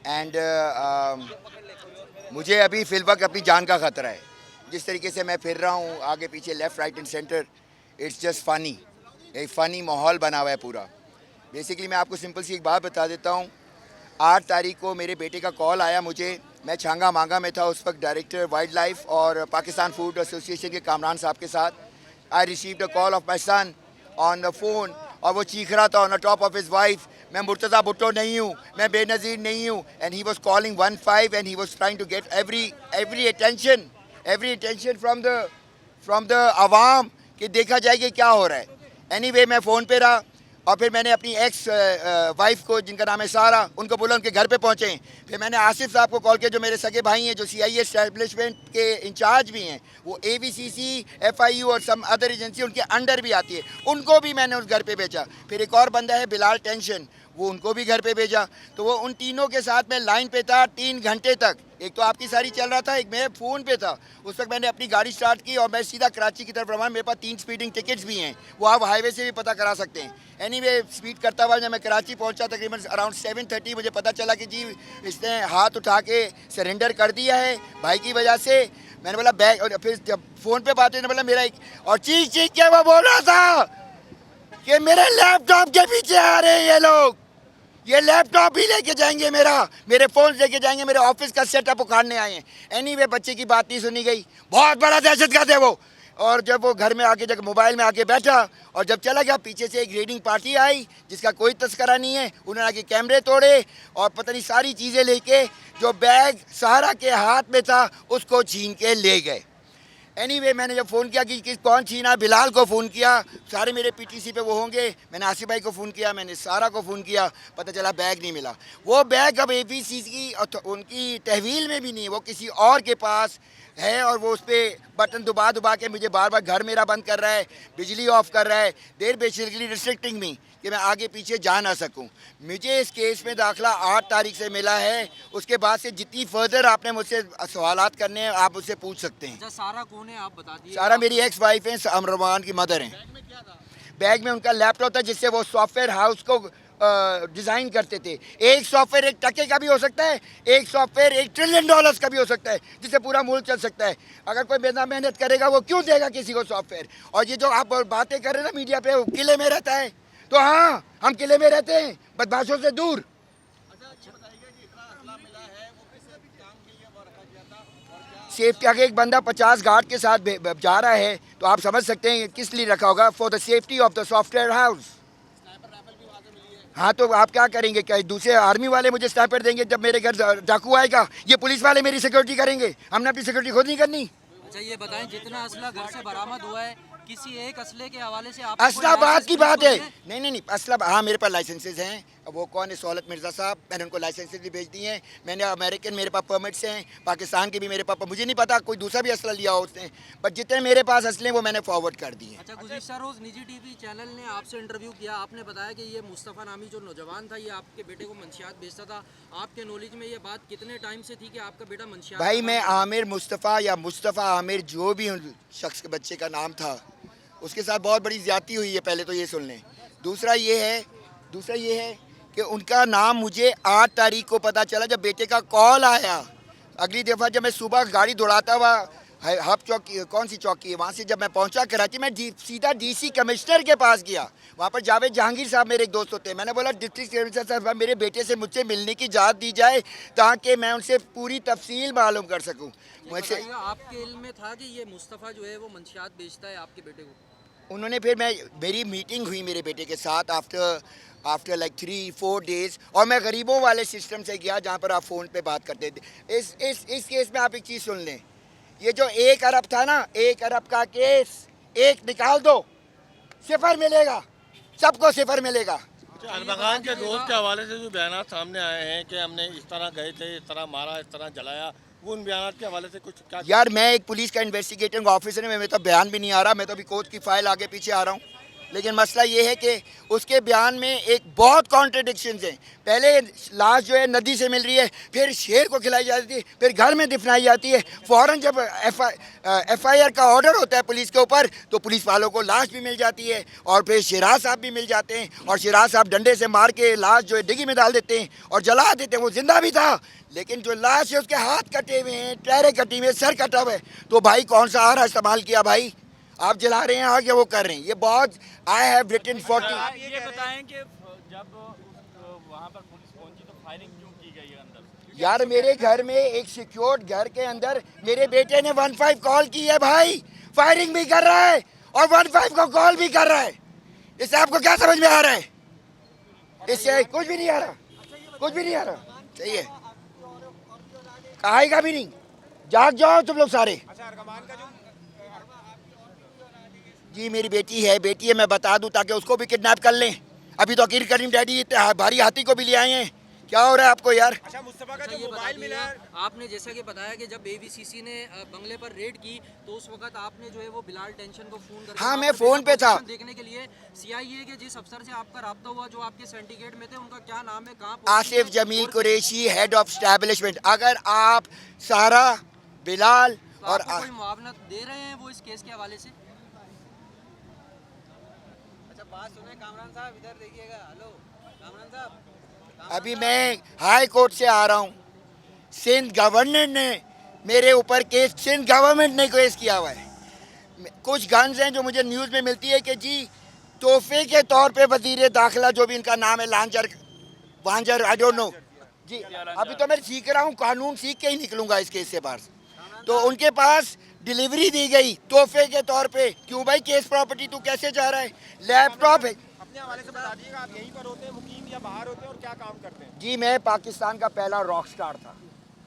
And मुझे अभी फिलवक्त अपनी जान का ख़तरा है। जिस तरीके से मैं फिर रहा हूँ आगे पीछे, left right and centre, it's just funny. एक फ़नी माहौल बना हुआ है पूरा। बेसिकली मैं आपको सिंपल सी एक बात बता देता हूँ। 8 तारीख को मेरे बेटे का कॉल आया मुझे। मैं छांगा मांगा में था उस वक्त, डायरेक्टर वाइल्ड लाइफ और पाकिस्तान फूड एसोसिएशन के कामरान साहब के साथ। I received a call of my son on the phone, और वो चीख रहा था on the top of his wife, मैं मुर्तज़ा भुट्टो नहीं हूँ, मैं बेनज़ीर नहीं हूँ। And he was calling 15 and he was trying to get every attention from the आवाम कि देखा जाए कि क्या हो रहा है। एनीवे मैं फ़ोन पे रहा, और फिर मैंने अपनी एक्स वाइफ को, जिनका नाम है सारा, उनको बोला उनके घर पे पहुँचे। फिर मैंने आसिफ साहब को कॉल किया, जो मेरे सगे भाई हैं, जो CIA एस्टेब्लिशमेंट के इंचार्ज भी हैं। वो AVCC, FIU और सम अदर एजेंसी उनके अंडर भी आती है, उनको भी मैंने उस घर पे भेजा। फिर एक और बंदा है बिलाल टेंशन, वो उनको भी घर पे भेजा। तो वो उन तीनों के साथ मैं लाइन पे था 3 घंटे तक। एक तो आपकी सारी चल रहा था, एक मैं फ़ोन पे था। उस वक्त मैंने अपनी गाड़ी स्टार्ट की और मैं सीधा कराची की तरफ रवाना। मेरे पास 3 स्पीडिंग टिकट्स भी हैं, वो आप हाईवे से भी पता करा सकते हैं। एनीवे स्पीड करता हुआ जब मैं कराची पहुंचा, तकरीबन अराउंड 7:30, मुझे पता चला कि जी इसने हाथ उठा के सरेंडर कर दिया है भाई की वजह से। मैंने बोला बैग, और फिर जब फ़ोन पे बात हुई ने बोला मेरा एक, और चीख चीख के वो बोल रहा था कि मेरे लैपटॉप के पीछे आ रहे हैं ये लोग, ये लैपटॉप भी लेके जाएंगे, मेरे फ़ोन लेके जाएंगे, मेरे ऑफिस का सेटअप उखाड़ने आए हैं। एनीवे बच्चे की बात नहीं सुनी गई, बहुत बड़ा दहशतगर्द है वो। और जब वो घर में आके, जब मोबाइल में आके बैठा और जब चला गया, पीछे से एक रेडिंग पार्टी आई जिसका कोई तस्करा नहीं है। उन्होंने आके कैमरे तोड़े और पता नहीं सारी चीज़ें लेके, जो बैग सहारा के हाथ में था उसको छीन के ले गए। एनीवे मैंने जब फ़ोन किया कि कौन छीना, बिलाल को फ़ोन किया, सारे मेरे PTC पे वो होंगे। मैंने आसिफ भाई को फ़ोन किया, मैंने सारा को फ़ोन किया, पता चला बैग नहीं मिला। वो बैग अब APCC की उनकी तहवील में भी नहीं है, वो किसी और के पास है, और वो उस पर बटन दबा दबा के मुझे बार बार घर मेरा बंद कर रहा है, बिजली ऑफ कर रहा है। देर बेसिकली रिस्ट्रिक्टिंग मी कि मैं आगे पीछे जा ना सकूं। मुझे इस केस में दाखिला 8 तारीख से मिला है। उसके बाद से जितनी फर्दर आपने मुझसे सवालात करने हैं आप मुझसे पूछ सकते हैं। अच्छा, सारा कौन है आप बता दीजिए। सारा मेरी एक्स वाइफ है, अमरमान की मदर हैं। बैग में क्या था? बैग में उनका लैपटॉप था जिससे वो सॉफ्टवेयर हाउस को डिज़ाइन करते थे। एक सॉफ्टवेयर 1 टके का भी हो सकता है, एक सॉफ्टवेयर $1 ट्रिलियन का भी हो सकता है, जिससे पूरा मुल्क चल सकता है। अगर कोई बिना मेहनत करेगा वो क्यों देगा किसी को सॉफ्टवेयर। और ये जो आप बातें कर रहे हैं ना मीडिया पे, वो किले में रहता है, तो हाँ हम किले में रहते हैं, बदमाशों से दूर। सेफ्टी, अगर एक बंदा 50 गार्ड के साथ जा रहा है तो आप समझ सकते हैं किस लिए रखा होगा, for the safety of the software house. हाँ तो आप क्या करेंगे, क्या दूसरे आर्मी वाले मुझे स्नाइपर देंगे जब मेरे घर डाकू आएगा? ये पुलिस वाले मेरी सिक्योरिटी करेंगे, हमने अपनी सिक्योरिटी खुद नहीं करनी? अच्छा ये बताएं, जितना असला घर से बरामद हुआ है, किसी एक असले के हवाले से आप असला बात की बात है। नहीं, असला, हाँ मेरे पास लाइसेंसेज हैं। वो कौन है, सहूलत मिर्ज़ा साहब, मैंने उनको लाइसेंसेज भी भेज दिए हैं। मैंने अमेरिकन, मेरे पास परमिट्स हैं, पाकिस्तान के भी मेरे पास। मुझे नहीं पता कोई दूसरा भी असला लिया हो उसने, बट जितने मेरे पास असले वो मैंने फॉरवर्ड कर दिए। अच्छा, गुज़िश्ता रोज़ निजी TV चैनल ने आपसे इंटरव्यू किया, आपने बताया कि ये मुस्तफ़ा नामी जो नौजवान था, ये आपके बेटे को मंशियात बेचता था। आपके नॉलेज में ये बात कितने टाइम से थी कि आपका बेटा मंशियात? भाई मैं आमिर मुस्तफ़ा या मुस्तफ़ा आमिर, जो भी शख्स के बच्चे का नाम था, उसके साथ बहुत बड़ी ज़्यादती हुई है, पहले तो ये सुन लें। दूसरा ये है कि उनका नाम मुझे 8 तारीख को पता चला जब बेटे का कॉल आया। अगली दफ़ा जब मैं सुबह गाड़ी दौड़ाता हुआ हब चौकी, कौन सी चौकी है, वहाँ से जब मैं पहुँचा कराची, मैं सीधा DC कमिश्नर के पास गया। वहाँ पर जावेद जहांगीर साहब मेरे एक दोस्त होते हैं। मैंने बोला डिस्ट्रिक्ट कमिश्नर साहब, मेरे बेटे से मुझसे मिलने की इजाज़त दी जाए ताकि मैं उनसे पूरी तफसील मालूम कर सकूँ। मुझसे आपके इल्म में था कि ये मुस्तफ़ा जो है वो मंशियात बेचता है आपके बेटे को? उन्होंने फिर मेरी मीटिंग हुई मेरे बेटे के साथ आफ्टर लाइक 3-4 डेज़, और मैं गरीबों वाले सिस्टम से गया जहाँ पर आप फ़ोन पे बात करते थे। इस केस में आप एक चीज़ सुन लें, ये जो 1 अरब था ना, 1 अरब का केस, एक निकाल दो, 0 मिलेगा, सबको 0 मिलेगा। अरबकान के दोस्त के हवाले से जो बयान सामने आए हैं कि हमने इस तरह गए थे, इस तरह मारा, इस तरह जलाया, वो उन बयान के हवाले से कुछ क्या? यार मैं एक पुलिस का इन्वेस्टिगेटिंग ऑफिसर हूँ, मैं तो बयान भी नहीं आ रहा, मैं तो अभी कोर्ट की फाइल आगे पीछे आ रहा हूँ। लेकिन मसला ये है कि उसके बयान में एक बहुत कॉन्ट्रडिक्शंस हैं। पहले लाश जो है नदी से मिल रही है, फिर शेर को खिलाई जाती है, फिर घर में दफनाई जाती है। फ़ौरन जब FIR का ऑर्डर होता है पुलिस के ऊपर तो पुलिस वालों को लाश भी मिल जाती है और फिर शिराज साहब भी मिल जाते हैं और शिराज साहब डंडे से मार के लाश जो है डिग्गी में डाल देते हैं और जला देते हैं। वो जिंदा भी था लेकिन जो लाश है उसके हाथ कटे हुए हैं, पैरें कटी हुई हैं, सर कटा हुआ है। तो भाई कौन सा आरा इस्तेमाल किया भाई? आप जला रहे हैं आगे वो कर रहे हैं। ये बहुत आई हैव रिटन 40। आप ये बताएं कि जब वहाँ पर पुलिस पहुंची तो फायरिंग क्यों की गई है अंदर से? यार मेरे घर में एक सिक्योर्ड घर के अंदर मेरे बेटे ने 15 कॉल की है भाई, फायरिंग भी कर रहा है और 15 को कॉल भी कर रहा है। इससे आपको क्या समझ में आ रहा है? इससे कुछ भी नहीं आ रहा, कुछ भी नहीं आ रहा। सही है, आएगा भी नहीं। जाग जाओ तुम लोग सारे। जी मेरी बेटी है, मैं बता दूं ताकि उसको भी किडनैप कर लें। अभी तो अकील करीम डैडी भारी हाथी को भी ले आए हैं। क्या हो रहा है आपको यार? अच्छा मुस्तफा का जो ये बता मोबाइल मिला है, दीजिए, आपने जैसा कि बताया कि जब AVCC ने बंगले पर रेड की तो उस वक्त आपने जो है वो बिलाल टेंशन को फोन करके हाँ, मैं आपका फोन पे था। पोजीशन देखने के लिए CIA के जिस अफसर से आपका राब्ता हुआ जो आपके सिंडिकेट में थे, उनका क्या नाम है, कहाँ Asif Jamil Qureshi, head of establishment. अगर आप सारा बिलाल तो और आपको कोई मुआवनत दे रहे हैं वो इस केस के हवाले से? अच्छा बात सुने कामरान साहब, इधर देखिएगा। हेलो कामरान साहब, अभी मैं हाई कोर्ट से आ रहा हूँ। सिंध गवर्नर ने मेरे ऊपर केस, सिंध गवर्नमेंट ने केस किया हुआ है। कुछ गन्स हैं जो मुझे न्यूज़ में मिलती है कि जी तोहफे के तौर पे वजीर दाखिला जो भी इनका नाम है, लांजर वांजर, आई डोंट नो जी। अभी तो मैं सीख रहा हूँ, कानून सीख के ही निकलूंगा इस केस से बाहर। तो उनके पास डिलीवरी दी गई तोहफे के तौर पे। क्यों भाई, केस प्रॉपर्टी तू कैसे जा रहा है? लैपटॉप है। अपने हवाले से बता दीजिएगा, आप यहीं पर होते हैं मुकीम या बाहर होते हैं और क्या काम करते हैं? जी मैं पाकिस्तान का पहला रॉक स्टार था।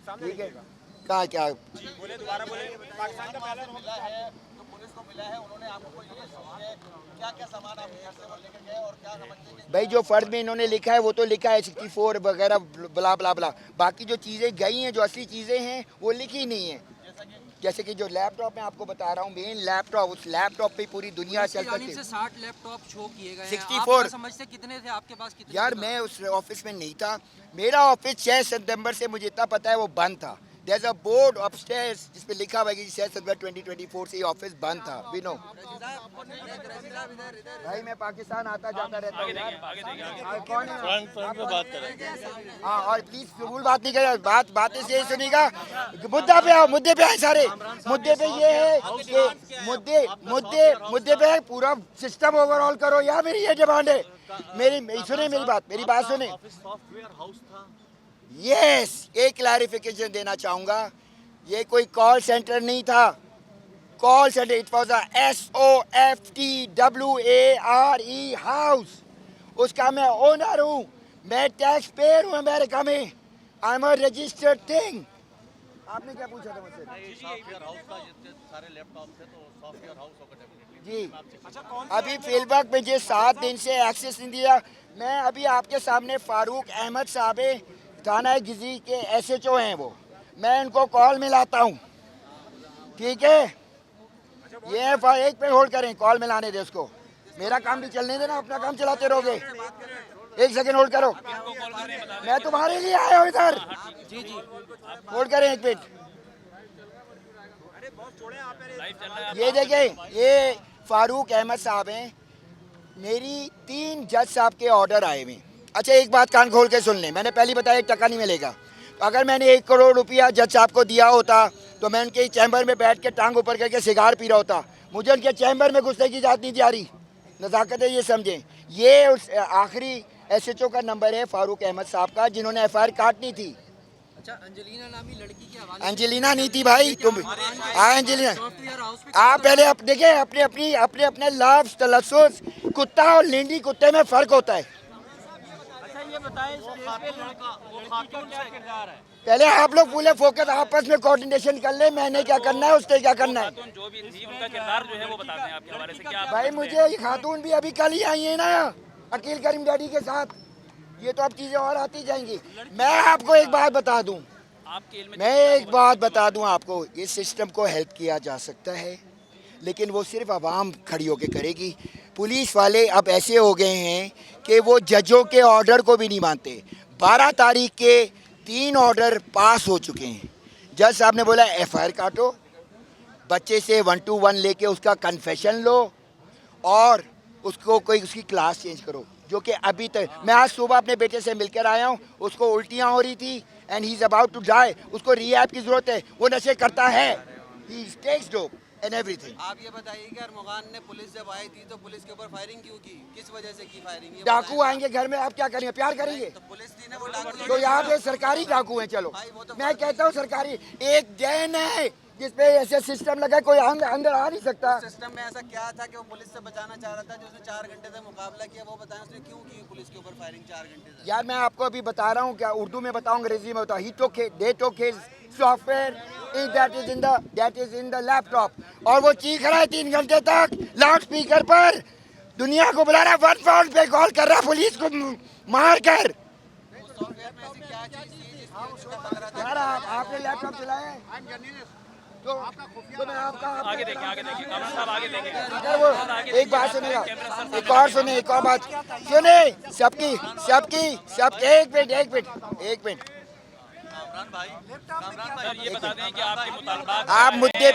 सामने ठीक है, देखिएगा। कहा क्या बोले दोबारा बोले। पाकिस्तान का पहला मिला है जो पुलिस को मिला है, उन्होंने आपको कोई ये समझ है क्या क्या सामान आप घर से वो लेकर गए और क्या समझते हैं? भाई जो फर्द में इन्होंने लिखा है वो तो लिखा है 64 वगैरह बला बला बला। बाकी जो चीज़ें गई हैं, जो असली चीज़ें हैं वो लिखी नहीं है। जैसे कि जो लैपटॉप मैं आपको बता रहा हूँ, मेन लैपटॉप, उस लैपटॉप पे पूरी दुनिया पुलिस की चल जानिब सकती से है। 60 लैपटॉप शो किए गए हैं। 64 आप क्या समझते कितने थे आपके पास, कितने यार थे? मैं उस ऑफिस में नहीं था। मेरा ऑफिस 6 सितंबर से मुझे इतना पता है वो बंद था। There's a board upstairs जिस पे लिखा हुआ है कि 6 सितंबर 2024 से ये ऑफिस बंद था। वी नो भाई, मैं पाकिस्तान आता जाता रहता हूँ यार। कौन है? फ्रंट फ्रंट पे बात करेंगे। हाँ, और प्लीज फिजूल बात नहीं करें। बातें से सुनिएगा। मुद्दा पे आओ, मुद्दे पे आए सारे। मुद्दे पे ये है कि मुद्दे पे है, पूरा सिस्टम ओवरऑल करो। यार मेरी ये डिमांड है। सुने मेरी बात सुने। सॉफ्टवेयर हाउस था। यस, एक क्लैरिफिकेशन देना चाहूँगा। ये कोई कॉल सेंटर नहीं था। Call centre, it was SOFTWARE house. उसका मैं ओनर हूँ, मैं टैक्स पेयर हूँ अमेरिका में। I am a registered thing. आपने क्या पूछा था मुझसे? सॉफ्टवेयर हाउस का जितने सारे लैपटॉप थे तो सॉफ्टवेयर हाउस होगा डेफिनेटली। जी अच्छा कौन अभी फील्डवर्क मुझे 7 दिन से एक्सेस नहीं दिया। मैं अभी आपके सामने फारूक अहमद साहब है, थाना गिजी के SHO हैं वो। मैं इनको कॉल मिलाता हूँ, ठीक है? ये एक पे होल्ड करें, कॉल मिलाने दे उसको। मेरा काम भी चलने देना, अपना काम चलाते रहोगे। एक सेकंड होल्ड करो, मैं तुम्हारे लिए आया हूँ इधर। जी जी होल्ड करें एक मिनट। अरे बहुत छोड़े आप मेरे। ये देखें, ये फारूक अहमद साहब हैं। मेरी 3 जज साहब के ऑर्डर आए हुए। अच्छा एक बात कान खोल के सुन लें, मैंने पहले बताया 1 टका नहीं मिलेगा। तो अगर मैंने 1 करोड़ रुपया जज साहब को दिया होता तो मैं उनके चैम्बर में बैठ के टांग ऊपर करके सिगार पी रहा होता। मुझे उनके चैम्बर में घुसने की इजाज़त नहीं जा रही। नज़ाकत है, ये समझें। ये उस आखिरी SHO का नंबर है फारूक अहमद साहब का, जिन्होंने FIR काटनी थी। अच्छा अंजेलिना नामी लड़की के हवाले अंजेलिना नहीं थी भाई, तुम अंजेलिना। सॉफ्टवेयर हाउस पे आप पहले देखें अपने लफ्ज़ तलस्सुस। कुत्ता और लेंडी कुत्ते में फ़र्क होता है। अच्छा ये बताएं इस केस पे लड़की का क्या किरदार है? पहले आप लोग पूरे फोकस आपस में कोऑर्डिनेशन कर ले। मैंने क्या करना है, उसने क्या करना है। जो भी थी उनका किरदार जो है वो बताते हैं आपके हवाले से क्या आप भाई मुझे ये खातून भी अभी कल ही आई है ना, अकील करीम डैडी के साथ। ये तो अब चीज़ें और आती जाएंगी। मैं आपको एक बात बता दूं, आपको, इस सिस्टम को हेल्प किया जा सकता है लेकिन वो सिर्फ आवाम खड़ी होकर करेगी। पुलिस वाले अब ऐसे हो गए हैं कि वो जजों के ऑर्डर को भी नहीं मानते। 12 तारीख के 3 ऑर्डर पास हो चुके हैं। जज साहब ने बोला एफआईआर काटो, बच्चे से 1 to 1 लेके उसका कन्फेशन लो और उसको कोई उसकी क्लास चेंज करो, जो कि अभी तक मैं आज सुबह अपने बेटे से मिलकर आया हूँ, उसको उल्टियाँ हो रही थी and he is about to die, उसको रिहैब की ज़रूरत है, वो नशे करता है, he takes dope and everything. आप ये बताइए कि अरमगान ने पुलिस जब आई थी तो पुलिस के ऊपर फायरिंग क्यों की, किस वजह से की फायरिंग? ये डाकू आएंगे घर में, आप क्या करेंगे? प्यार करेंगे? तो पुलिस थी ना वो डाकू। तो यहाँ पे सरकारी डाकू हैं। चलो मैं कहता हूँ सरकारी, एक जैन है जिसपे ऐसे सिस्टम लगा कोई अंदर आ नहीं सकता। सिस्टम में ऐसा क्या था कि वो पुलिस से बचाना चाह रहा था जो उसने 4 घंटे तक मुकाबला किया, वो बताएं उसने क्यों की पुलिस के ऊपर फायरिंग 4 घंटे तक? यार मैं आपको अभी बता रहा हूँ, क्या उर्दू में बताऊँ अंग्रेजी में बताऊँ? They took his software that is in the laptop, और वो चीख रहा है 3 घंटे तक लाउड स्पीकर पर, दुनिया को बुला रहा है, 1 pound पे कॉल कर रहा है पुलिस को मार कर। सॉफ्टवेयर में ऐसी क्या चीज थी जिसकी उसका पकड़ा था? यार आपने लैपटॉप चलाया है तो मैं आपका आगे देखिए कमर साहब आगे देखिए। इधर वो एक बात सुनेगा, एक और सुने, एक और बात सुने, सबकी एक मिनट सर ये बता दें कि आपके मुतालबात आप मुद्दे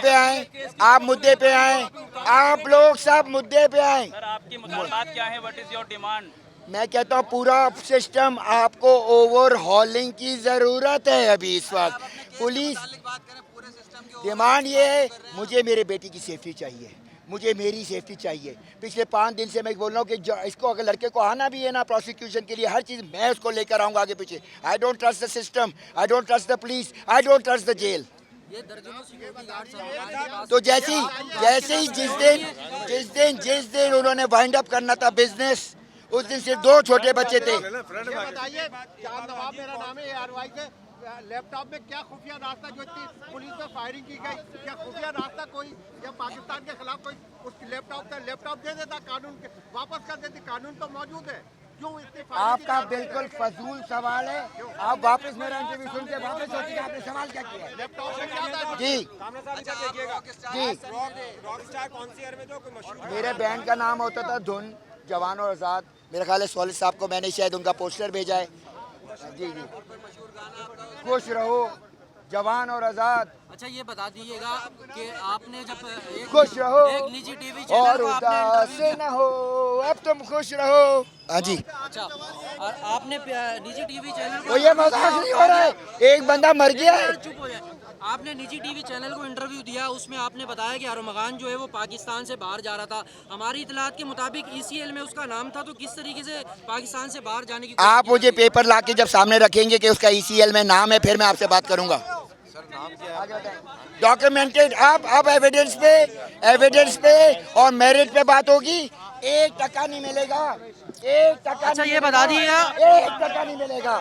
पे आए, आप लोग सब मुद्दे पे आए। सर आपके मुतालबात क्या है, व्हाट इज योर डिमांड? मैं कहता हूँ पूरा सिस्टम आपको ओवरहॉलिंग की जरूरत है अभी इस वक्त। पुलिस बात करें पूरे सिस्टम की, डिमांड ये है, मुझे मेरे बेटी की सेफ्टी चाहिए, मुझे मेरी सेफ्टी चाहिए। पिछले 5 दिन से मैं बोल रहा हूँ कि इसको अगर लड़के को आना भी है ना प्रोसिक्यूशन के लिए, हर चीज़ मैं उसको लेकर आऊँगा आगे पीछे। I don't trust the system, I don't trust the police, I don't trust the jail. ये दर्जनों सिक्योरिटी गार्ड्स अरमगान के पास तो जैसे ही जिस दिन उन्होंने वाइंड अप करना था बिजनेस, उस दिन सिर्फ 2 छोटे बच्चे थे। बताइए, जान नवाब मेरा नाम है, ARY से लैपटॉप में क्या खुफिया रास्ता जो इतनी पुलिस पे फायरिंग की गई, क्या खुफिया रास्ता कोई या पाकिस्तान के खिलाफ कोई उस लैपटॉप दे देता, कानून के वापस कर देती, कानून तो मौजूद है, क्यों इतनी आपका बिल्कुल फजूल सवाल है। आप वापस मेरा इंटरव्यू सुन के वापस सोचिए आपने सवाल क्या किया है। लैपटॉप में क्या था? जी मेरे बैंड का नाम होता था धुन जवान और आज़ाद। मेरा ख्याल है सॉलिड साहब को मैंने शायद उनका पोस्टर भेजा है। जी खुश रहो जवान और आज़ाद। अच्छा ये बता दीजिएगा कि आपने जब खुश रहो एक निजी टीवी और चैनल को उदास आपने न हो, अब तुम खुश रहो। हाँ जी, अच्छा और आपने निजी टीवी चैनल तो ये मजाक नहीं हो रहा है, एक बंदा मर गया है। चुप हो जाए। आपने निजी टीवी चैनल को इंटरव्यू दिया, उसमें आपने बताया कि अरमगान जो है वो पाकिस्तान से बाहर जा रहा था। हमारी इतलात के मुताबिक ECL में उसका नाम था, तो किस तरीके से पाकिस्तान से बाहर जाने की आप मुझे पेपर लाके जब सामने रखेंगे कि उसका ECL में नाम है, फिर मैं आपसे बात करूंगा। डॉक्यूमेंटेड, अब एविडेंस पे और मेरिट पे बात होगी। 1 टका नहीं मिलेगा, 1 टका। अच्छा ये बता दीजिएगा, 1 टका नहीं मिलेगा।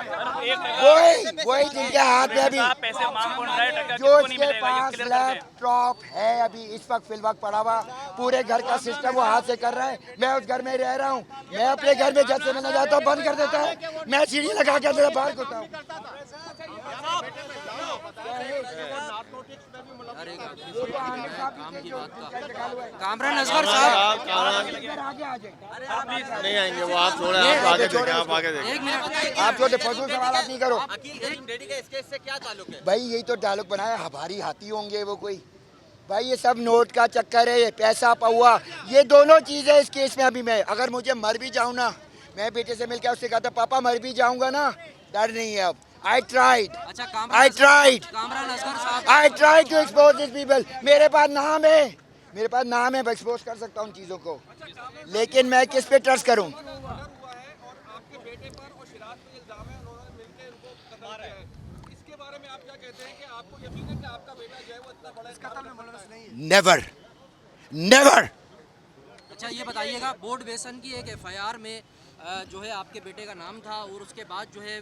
वही जिनके हाथ में अभी पैसे मांग कौन रहा है, टका जो किसको नहीं इसके मिलेगा, ये पास क्लियर कर दें। लैपटॉप है अभी इस वक्त फिलवक्त पड़ा हुआ, पूरे घर का सिस्टम वो हाथ से कर रहा है। मैं उस घर में रह रहा हूँ, मैं अपने घर में जब से मैंने जाता हूँ बंद कर देता है, मैं सीढ़ी लगा कर मेरा बाहर होता हूँ। कामरान असगर साहब आगे आ जाए, नहीं आएंगे वो, आप छोड़े, आप आगे देखें, आप आगे देखें। 1 मिनट। आप छोटे फजूल सवाल नहीं करो डेडी का इसके इससे क्या ताल्लुक है? भाई। यही तो डायलॉग बनाया, हमारी हाथी होंगे वो कोई। भाई ये सब नोट का चक्कर है, ये पैसा पौआ, ये दोनों चीज़ें इस केस में। अभी मैं अगर मुझे मर भी जाऊँ ना, मैं बेटे से मिलकर उससे कहा था पापा मर भी जाऊँगा ना, डर नहीं है अब। I tried अच्छा कामरान असगर साहब, I tried to expose these people। मेरे पास नाम है, मैं एक्सपोज कर सकता हूँ चीज़ों को, लेकिन मैं किस पे ट्रस्ट करूँ? आपके बेटे पर और शिराज पे इल्जाम है, उन्होंने मिलकर इनको कत्ल किया है, इसके बारे में आप क्या कहते हैं कि आपको यकीन है कि आपका बेटा जो है वो इतना बड़ा कत्ल में मुलविस नहीं है? नेवर। अच्छा ये बताइएगा, बोर्ड बेसन की एक FIR में जो है आपके बेटे का नाम था, और उसके बाद जो है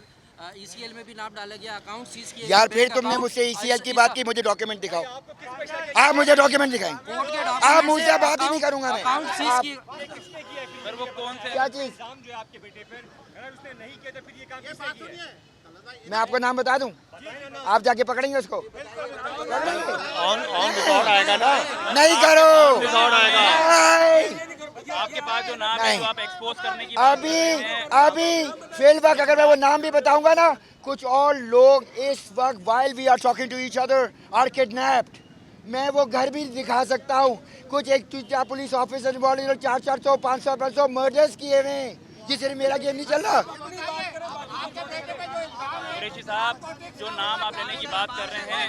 ECL में भी नाम डाला गया, अकाउंट सीज किए। यार फिर तुमने मुझसे ECL की बात की, मुझे डॉक्यूमेंट दिखाओ। आप मुझे डॉक्यूमेंट दिखाएं, आप मुझसे बात ही नहीं करूंगा मैं। अकाउंट सीज आप किए। सर वो कौन से क्या चीज? जो है आपके बेटे पर, अगर उसने नहीं किया तो फिर ये काम किसने किया है? मैं आपको नाम बता दूं, आप जाके पकड़ेंगे उसको? पकड़ेंगे? ऑन रिकॉर्ड आएगा ना, नहीं करो, रिकॉर्ड आएगा। नहीं। आपके पास पास जो नाम है नहीं। जो आप एक्सपोज करने की बात कर अभी रहे हैं, अभी फील्ड वर्क अगर मैं वो नाम भी बताऊंगा ना, कुछ और लोग इस वक्त while we are talking to each other are kidnapped. मैं वो घर भी दिखा सकता हूँ। कुछ एक पुलिस ऑफिसर 400 500 मर्डर्स किए हुए हैं, जिससे मेरा गेम नहीं चल रहा। कुरैशी साहब जो नाम आप लेने की बात कर रहे हैं,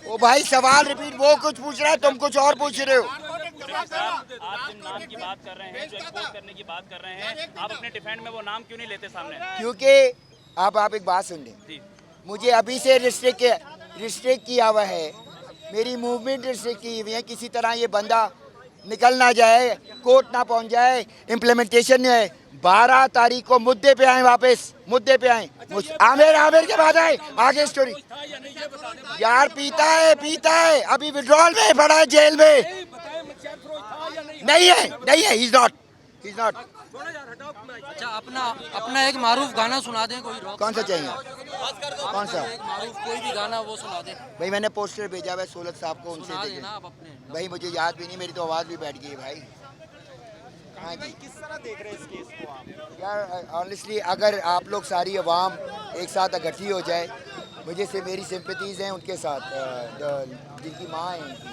ओ भाई सवाल रिपीट, वो कुछ पूछ रहा है, तुम कुछ और पूछ रहे हो। कुरैशी साहब आप जिन नाम की बात कर रहे हैं, जो एक्सपोज करने की बात कर रहे हैं, आप अपने डिफेंड में वो नाम क्यों नहीं लेते सामने? क्योंकि आप एक बात सुन लें, जी मुझे अभी से रिस्ट्रिक्ट किया हुआ है, मेरी मूवमेंट रिस्ट्रिक्ट की हुई है। किसी तरह ये बंदा निकल ना जाए, कोर्ट ना पहुंच जाए, इम्प्लीमेंटेशन नहीं है। 12 तारीख को मुद्दे पे आए, वापस मुद्दे पे आए। आमिर के बाद आए, आगे स्टोरी। यार पीता है, अभी विड्रॉल में पड़ा है, जेल में। नहीं है, ही इज नॉट। अच्छा, अपना एक मारूफ गाना सुना दें कोई रॉक। कौन सा चाहिए? कौन सा? एक मारूफ कोई भी गाना वो सुना दें। भाई मैंने पोस्टर भेजा हुआ है सोलत साहब को, उनसे सुना देखें। देना आप अपने। भाई मुझे याद भी नहीं, मेरी तो आवाज़ भी बैठ गई है भाई। हाँ जी। किस तरह देख रहे हैं इस केस को आप? यार ऑनेस्टली अगर आप लोग सारी अवाम एक साथ इकट्ठी हो जाए, मुझे से मेरी सिंपैथीज़ हैं उनके साथ, जिनकी माँ है उनकी,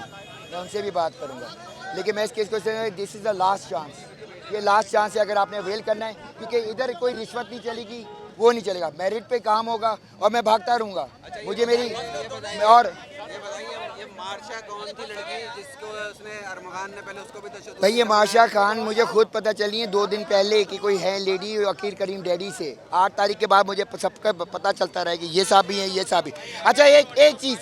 मैं उनसे भी बात करूँगा। लेकिन मैं इस केस को this is the last chance, ये लास्ट चांस है अगर आपने अवेल करना है, क्योंकि इधर कोई रिश्वत नहीं चलेगी, वो नहीं चलेगा। मेरिट पे काम होगा और मैं भागता रहूँगा। मुझे मेरी और ये मार्शा कौन थी लड़की जिसको उसने अरमगान ने पहले उसको भी तशद्दुद भाई ये माशा खान मुझे खुद पता चली है 2 दिन पहले कि कोई है लेडी अकीर करीम डैडी से। 8 तारीख के बाद मुझे सबका पता चलता रहे कि ये साहब भी हैं, ये साहब भी। अच्छा एक चीज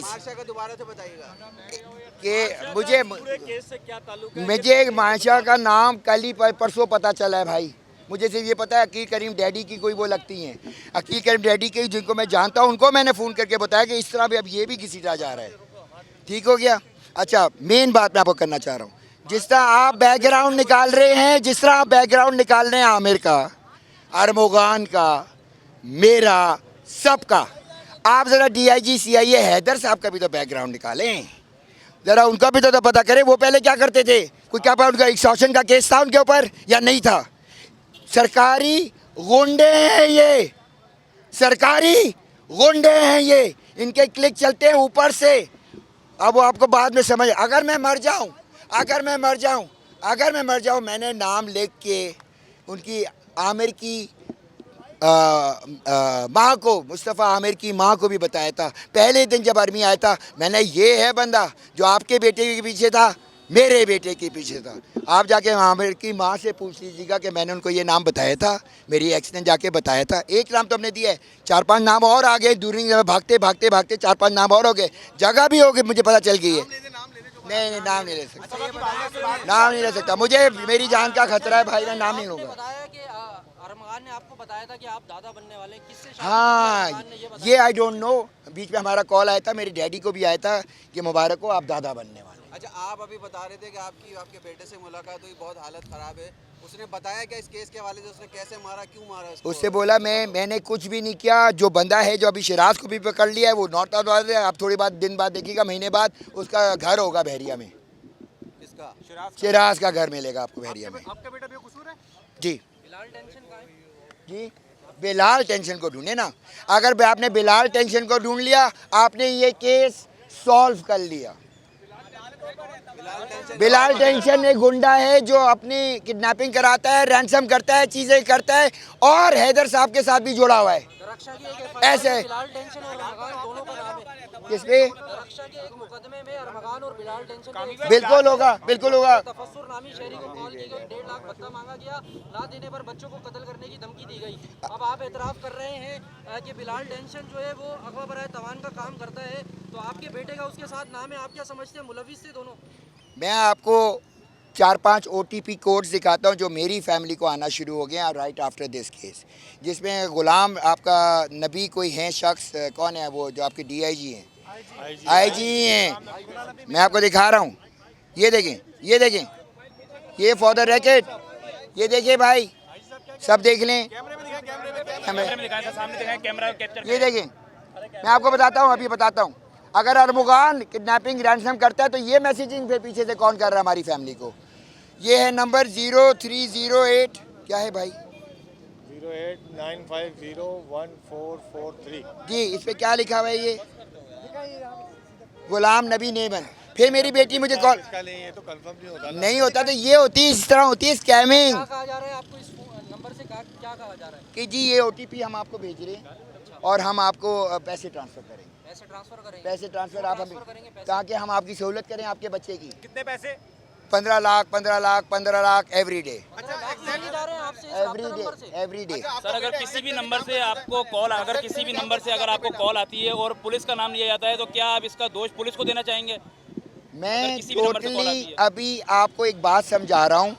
मार्शा का दोबारा से बताइएगा। कि मुझे केस से क्या ताल्लुक है? मुझे माशा का नाम कल ही परसों पता चला है भाई। मुझे सिर्फ ये पता है अकील करीम डैडी की कोई वो लगती हैं, अकील करीम डैडी के जिनको मैं जानता हूँ, उनको मैंने फ़ोन करके बताया कि इस तरह भी अब ये भी घसीटा जा रहा है। ठीक हो गया। अच्छा मेन बात मैं आपको करना चाह रहा हूँ, जिस तरह आप बैकग्राउंड निकाल रहे हैं, आमिर का, अरमगान का, मेरा, सबका, आप ज़रा DIG CIA हैदर साहब का भी तो बैकग्राउंड निकालें, ज़रा उनका भी तो पता करें। वो पहले क्या करते थे? कोई क्या उनका एक्सटॉर्शन का केस था उनके ऊपर या नहीं था? सरकारी गुंडे हैं ये, इनके क्लिक चलते हैं ऊपर से। अब वो आपको बाद में समझ, अगर मैं मर जाऊं, मैंने नाम लिख के उनकी आमिर की माँ को, मुस्तफ़ा आमिर की माँ को भी बताया था। पहले दिन जब आर्मी आया था, मैंने ये है बंदा जो आपके बेटे के पीछे था, मेरे बेटे के पीछे था। आप जाके आमिर की माँ से पूछ लीजिएगा कि मैंने उनको ये नाम बताया था, मेरी एक्स ने जाके बताया था। एक नाम तो हमने दिया है, 4-5 नाम और आ गए, दूरी में भागते 4-5 नाम और हो गए, जगह भी हो गई, मुझे पता चल गई है। नहीं नाम नहीं ले सकता, मुझे मेरी जान का खतरा है भाई, मैं नाम नहीं लूँगा। बताया कि अरमगान ने आपको बताया था कि आप दादा बनने वाले हैं, किससे शादी की? हाँ अरमगान ने ये बताया? ये आई डोंट नो, बीच में हमारा कॉल आया था, मेरे डैडी को भी आया था कि मुबारक हो आप दादा बनने वाले। अच्छा आप अभी बता रहे थे कि आपके बेटे से मुलाकात हुई, बहुत हालत ख़राब है। उसने बताया क्या इस केस के हवाले से, उसने कैसे मारा, क्यों मारा उसको? उससे बोला मैंने कुछ भी नहीं किया। जो बंदा है जो अभी शिराज को भी पकड़ लिया है, वो नॉर्थ वाले, आप थोड़ी दिन बाद देखिएगा, महीने बाद उसका घर होगा बहरिया में। इसका शिराज का घर मिलेगा आपको बहरिया में। आपका बेटा बेकसूर है? जी फिलहाल टेंशन कहाँ है? जी बिलाल टेंशन को ढूंढे ना। अगर आपने बिलाल टेंशन को ढूंढ लिया, आपने ये केस सॉल्व कर लिया। बिलाल टेंशन एक गुंडा है जो अपनी किडनैपिंग कराता है, रैंसम करता है, चीज़ें करता है, और हैदर साहब के साथ भी जुड़ा हुआ है। रक्षा की एक ऐसे FIR में बिलाल टेंशन और अरमगान दोनों का नाम है। किस पे? रक्षा के एक मुकदमे में अरमगान और बिलाल टेंशन को बिल्कुल होगा। तफस्सुर नामी शहरी को कॉल की गई, 1.5 लाख भत्ता मांगा गया, ना देने पर बच्चों को कत्ल करने की धमकी दी गई। अब आप एतराफ़ कर रहे हैं कि बिलाल टेंशन जो है वो अगवा बराए तवान का काम करता है, तो आपके बेटे का उसके साथ नाम है, आप क्या समझते हैं मुलविस थे दोनों? मैं आपको 4-5 OTP कोड्स दिखाता हूँ जो मेरी फैमिली को आना शुरू हो गया राइट आफ्टर दिस केस, जिसमें गुलाम आपका नबी कोई है शख्स, कौन है वो जो आपके DIG हैं, IG हैं। मैं आपको दिखा रहा हूँ, ये देखें, ये फॉर द रैकेट, ये देखिए भाई, सब देख लें, कैमरे में दिखाएं सर, सामने दिखाएं, कैमरा कैप्चर ये देखें। मैं आपको बताता हूँ, अभी बताता हूँ। अगर अरमुगान किडनैपिंग रैंसम करता है तो ये मैसेजिंग फिर पीछे से कौन कर रहा है हमारी फैमिली को? ये है नंबर 0308, क्या है भाई? 0895014443। जी, इस पे क्या लिखा हुआ है? ये गुलाम नबी नेमन। फिर मेरी बेटी मुझे कॉल इसका ये तो कंफर्म नहीं होता ना। नहीं होता तो ये होती है, इस तरह होती है स्कैमिंग क्या कहा जा रहा है आपको इस नंबर से? क्या कहा जा रहा है? कि जी ये OTP हम आपको भेज रहे हैं और हम आपको पैसे ट्रांसफ़र करेंगे। पैसे ट्रांसफर करेंगे? पैसे ट्रांसफ़र आप हमें करेंगे पैसे? ताकि हम आपकी सहूलत करें आपके बच्चे की। कितने पैसे? 15 लाख 15 लाख 15 लाख एवरी डे, जा रहे हैं आपसे इस एवरी आपका डे, नंबर से? Every day. सर अगर किसी भी नंबर से आपको कॉल आपको कॉल आती है और पुलिस का नाम लिया जाता है तो क्या आप इसका दोष पुलिस को देना चाहेंगे? मैं किसी भी नंबर से कॉल आती टोटली है। अभी आपको एक बात समझा रहा हूँ।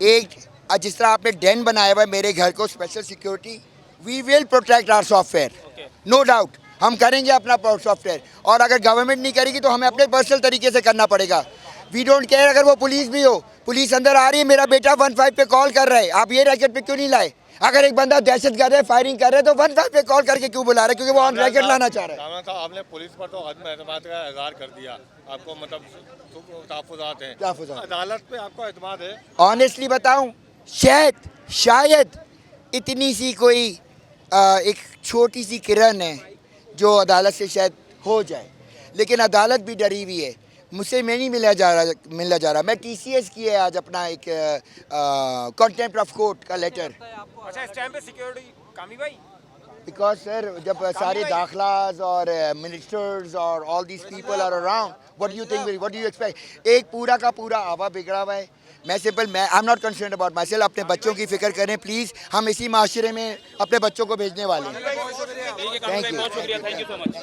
एक जिस तरह आपने डेन बनाया हुआ है मेरे घर को, special security, we will protect our software, no doubt. हम करेंगे अपना सॉफ्टवेयर, और अगर गवर्नमेंट नहीं करेगी तो हमें अपने पर्सनल तरीके से करना पड़ेगा। वी डोंट केयर अगर वो पुलिस भी हो, पुलिस अंदर आ रही है, मेरा बेटा 15 पे कॉल कर रहा है, आप ये रैकेट पे क्यों नहीं लाए? अगर एक बंदा दहशतगर्द है, फायरिंग कर रहे हैं तो 15 पे कॉल करके क्यों बुला रहे हैं? क्योंकि वो ऑन रैकेट लाना चाह रहा है। कामरान साहब, आपने पुलिस पर तो अदम एतमाद का इजहार कर दिया, आपको मतलब तहफ़्फ़ुज़ात हैं, तहफ़्फ़ुज़ात। अदालत पे आपको एतमाद है? ऑनेस्टली बताऊं, शायद इतनी सी कोई एक छोटी सी किरण है जो अदालत से शायद हो जाए, लेकिन अदालत भी डरी हुई है। मुझसे मैं नहीं मिला जा रहा। मैं TCS की है आज अपना एक कंटेम्प्ट ऑफ कोर्ट का लेटर। अच्छा, इस टाइम पे सिक्योरिटी कामी भाई बिकॉज सर जब सारे दाखलाज और मिनिस्टर्स और all these people are around, what do you think, what do you expect? एक पूरा का पूरा आवा बिगड़ा हुआ है। मैं I am not concern about myself. अपने बच्चों की फिक्र करें प्लीज़। हम इसी माशरे में अपने बच्चों को भेजने वाले हैं। ठीक है, कामी भाई बहुत शुक्रिया, थैंक यू सो मच।